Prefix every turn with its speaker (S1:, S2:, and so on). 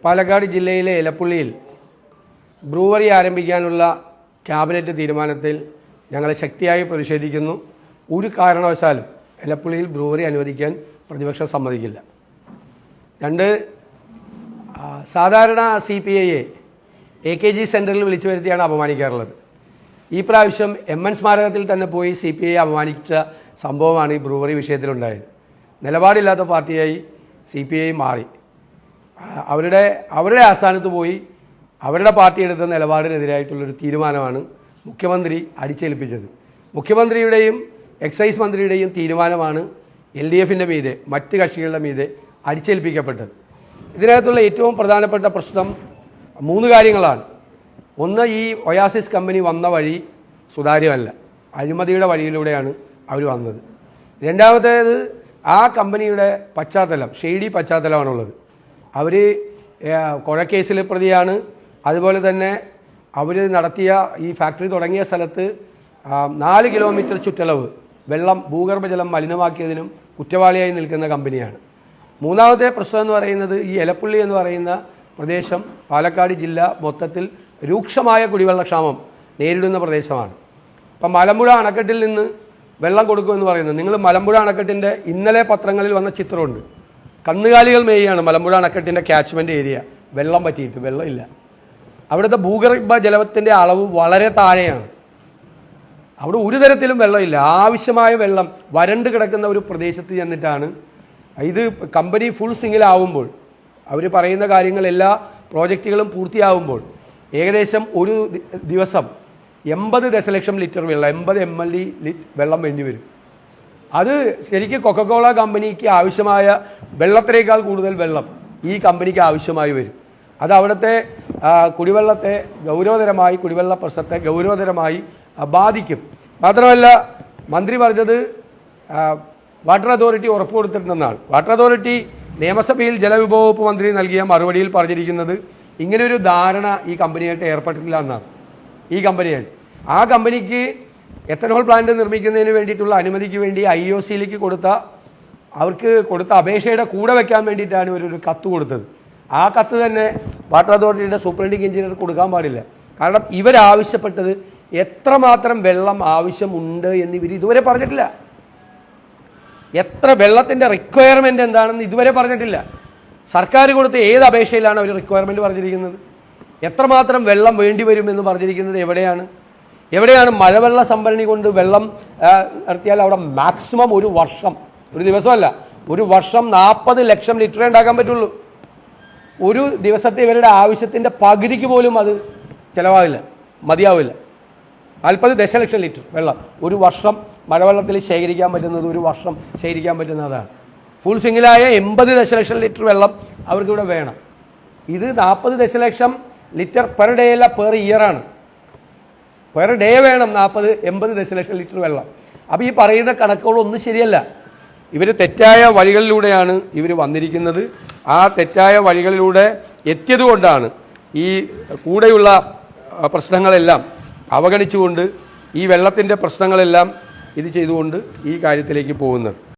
S1: പാലക്കാട് ജില്ലയിലെ എലപ്പുള്ളിയിൽ ബ്രൂവറി ആരംഭിക്കാനുള്ള ക്യാബിനറ്റ് തീരുമാനത്തിൽ ഞങ്ങൾ ശക്തിയായി പ്രതിഷേധിക്കുന്നു. ഒരു കാരണവശാലും എലപ്പുള്ളിയിൽ ബ്രൂവറി അനുവദിക്കാൻ പ്രതിപക്ഷം സമ്മതിക്കില്ല. രണ്ട്, സാധാരണ CPIയെ AKG സെൻറ്ററിൽ വിളിച്ചു വരുത്തിയാണ് അപമാനിക്കാറുള്ളത്. ഈ പ്രാവശ്യം MN സ്മാരകത്തിൽ തന്നെ പോയി CPI അപമാനിച്ച സംഭവമാണ് ഈ ബ്രൂവറി വിഷയത്തിലുണ്ടായത്. നിലപാടില്ലാത്ത പാർട്ടിയായി CPI മാറി. അവരുടെ ആസ്ഥാനത്ത് പോയി അവരുടെ പാർട്ടി എടുത്ത നിലപാടിനെതിരായിട്ടുള്ളൊരു തീരുമാനമാണ് മുഖ്യമന്ത്രി അടിച്ചേൽപ്പിച്ചത്. മുഖ്യമന്ത്രിയുടെയും എക്സൈസ് മന്ത്രിയുടെയും തീരുമാനമാണ് LDFൻ്റെ മീതെ മറ്റ് കക്ഷികളുടെ മീതെ അടിച്ചേൽപ്പിക്കപ്പെട്ടത്. ഇതിനകത്തുള്ള ഏറ്റവും പ്രധാനപ്പെട്ട പ്രശ്നം 3 കാര്യങ്ങളാണ്. ഒന്ന്, ഈ ഒയാസിസ് കമ്പനി വന്ന വഴി സുതാര്യമല്ല, അഴിമതിയുടെ വഴിയിലൂടെയാണ് അവർ വന്നത്. രണ്ടാമത്തേത്, ആ കമ്പനിയുടെ പശ്ചാത്തലം ഷെയ്ഡി പശ്ചാത്തലമാണുള്ളത്. അവർ കൊഴക്കേസിൽ പ്രതിയാണ്. അതുപോലെ തന്നെ അവർ നടത്തിയ ഈ ഫാക്ടറി തുടങ്ങിയ സ്ഥലത്ത് 4 കിലോമീറ്റർ ചുറ്റളവ് ഭൂഗർഭജലം മലിനമാക്കിയതിനും കുറ്റവാളിയായി നിൽക്കുന്ന കമ്പനിയാണ്. മൂന്നാമത്തെ പ്രശ്നം എന്ന് പറയുന്നത്, ഈ എലപ്പുള്ളി എന്ന് പറയുന്ന പ്രദേശം പാലക്കാട് ജില്ല മൊത്തത്തിൽ രൂക്ഷമായ കുടിവെള്ളക്ഷാമം നേരിടുന്ന പ്രദേശമാണ്. അപ്പം മലമ്പുഴ അണക്കെട്ടിൽ നിന്ന് വെള്ളം കൊടുക്കുമെന്ന് പറയുന്നത്, നിങ്ങൾ മലമ്പുഴ അണക്കെട്ടിൻ്റെ ഇന്നലെ പത്രങ്ങളിൽ വന്ന ചിത്രമുണ്ട്. കന്നുകാലികൾ മേയാണ് മലമ്പുഴ അണക്കെട്ടിൻ്റെ ക്യാച്ച്മെൻറ്റ് ഏരിയ. വെള്ളം പറ്റിയിട്ട് വെള്ളമില്ല. അവിടുത്തെ ഭൂഗർഭ ജലത്തിൻ്റെ അളവ് വളരെ താഴെയാണ്. അവിടെ ഒരു തരത്തിലും വെള്ളമില്ല. ആവശ്യമായ വെള്ളം വരണ്ട് കിടക്കുന്ന ഒരു പ്രദേശത്ത് ചെന്നിട്ടാണ് ഇത് കമ്പനി ഫുൾ സ്വിങ്ങിലാവുമ്പോൾ, അവർ പറയുന്ന കാര്യങ്ങൾ എല്ലാ പ്രോജക്റ്റുകളും പൂർത്തിയാവുമ്പോൾ ഏകദേശം ഒരു ദിവസം 80 ദശലക്ഷം ലിറ്റർ വെള്ളം, 80 ml വെള്ളം വേണ്ടി വരും. അത് ശരിക്കും കൊക്കക്കോള കമ്പനിക്ക് ആവശ്യമായ വെള്ളത്തിനേക്കാൾ കൂടുതൽ വെള്ളം ഈ കമ്പനിക്ക് ആവശ്യമായി വരും. അത് അവിടുത്തെ കുടിവെള്ളത്തെ ഗൗരവതരമായി, കുടിവെള്ള പ്രശ്നത്തെ ഗൗരവതരമായി ബാധിക്കും. മാത്രമല്ല, മന്ത്രി പറഞ്ഞത് വാട്ടർ അതോറിറ്റി ഉറപ്പ് കൊടുത്തിട്ടുണ്ടെന്നാണ്. വാട്ടർ അതോറിറ്റി നിയമസഭയിൽ ജലവിഭവ വകുപ്പ് മന്ത്രി നൽകിയ മറുപടിയിൽ പറഞ്ഞിരിക്കുന്നത് ഇങ്ങനെയൊരു ധാരണ ഈ കമ്പനിയായിട്ട് ഏർപ്പെട്ടിട്ടില്ല എന്നാണ്. ഈ കമ്പനിയായിട്ട് ആ കമ്പനിക്ക് എത്തനോൾ പ്ലാന്റ് നിർമ്മിക്കുന്നതിന് വേണ്ടിയിട്ടുള്ള അനുമതിക്ക് വേണ്ടി IOCയിലേക്ക് അവർക്ക് കൊടുത്ത അപേക്ഷയുടെ കൂടെ വെക്കാൻ വേണ്ടിയിട്ടാണ് ഇവരൊരു കത്ത് കൊടുത്തത്. ആ കത്ത് തന്നെ വാട്ടർ അതോറിറ്റിയുടെ സൂപ്രണ്ടിംഗ് എഞ്ചിനീയർ കൊടുക്കാൻ പാടില്ല. കാരണം ഇവരാവശ്യപ്പെട്ടത് എത്രമാത്രം വെള്ളം ആവശ്യമുണ്ട് എന്ന് ഇവർ ഇതുവരെ പറഞ്ഞിട്ടില്ല. എത്ര വെള്ളത്തിൻ്റെ റിക്വയർമെൻറ്റ് എന്താണെന്ന് ഇതുവരെ പറഞ്ഞിട്ടില്ല. സർക്കാർ കൊടുത്ത ഏത് അപേക്ഷയിലാണ് അവർ റിക്വയർമെൻറ്റ് പറഞ്ഞിരിക്കുന്നത്? എത്രമാത്രം വെള്ളം വേണ്ടി വരുമെന്ന് പറഞ്ഞിരിക്കുന്നത് എവിടെയാണ് മഴവെള്ള സംഭരണി കൊണ്ട് വെള്ളം നടത്തിയാൽ അവിടെ മാക്സിമം ഒരു വർഷം, ഒരു ദിവസമല്ല, ഒരു വർഷം 40 ലക്ഷം ലിറ്ററേ ഉണ്ടാക്കാൻ പറ്റുള്ളൂ. ഒരു ദിവസത്തെ ഇവരുടെ ആവശ്യത്തിൻ്റെ പകുതിക്ക് പോലും അത് ചിലവാകില്ല, മതിയാവില്ല. 40 ദശലക്ഷം ലിറ്റർ വെള്ളം ഒരു വർഷം മഴവെള്ളത്തിൽ ശേഖരിക്കാൻ പറ്റുന്നത്, ഒരു വർഷം ശേഖരിക്കാൻ പറ്റുന്നതാണ്. ഫുൾ സ്വിങ്ങിലായ 80 ദശലക്ഷം ലിറ്റർ വെള്ളം അവർക്കിവിടെ വേണം. ഇത് 40 ദശലക്ഷം ലിറ്റർ പെർ ഡേ അല്ല, പെർ ഇയർ ആണ്. പെർ ഡേ വേണം 40-80 ദശലക്ഷം ലിറ്റർ വെള്ളം. അപ്പോൾ ഈ പറയുന്ന കണക്കുകളൊന്നും ശരിയല്ല. ഇവർ തെറ്റായ വഴികളിലൂടെയാണ് ഇവർ വന്നിരിക്കുന്നത്. ആ തെറ്റായ വഴികളിലൂടെ എത്തിയതുകൊണ്ടാണ് ഈ കൂടെയുള്ള പ്രശ്നങ്ങളെല്ലാം അവഗണിച്ചുകൊണ്ട്, ഈ വെള്ളത്തിൻ്റെ പ്രശ്നങ്ങളെല്ലാം ഇത് ചെയ്തുകൊണ്ട് ഈ കാര്യത്തിലേക്ക് പോകുന്നത്.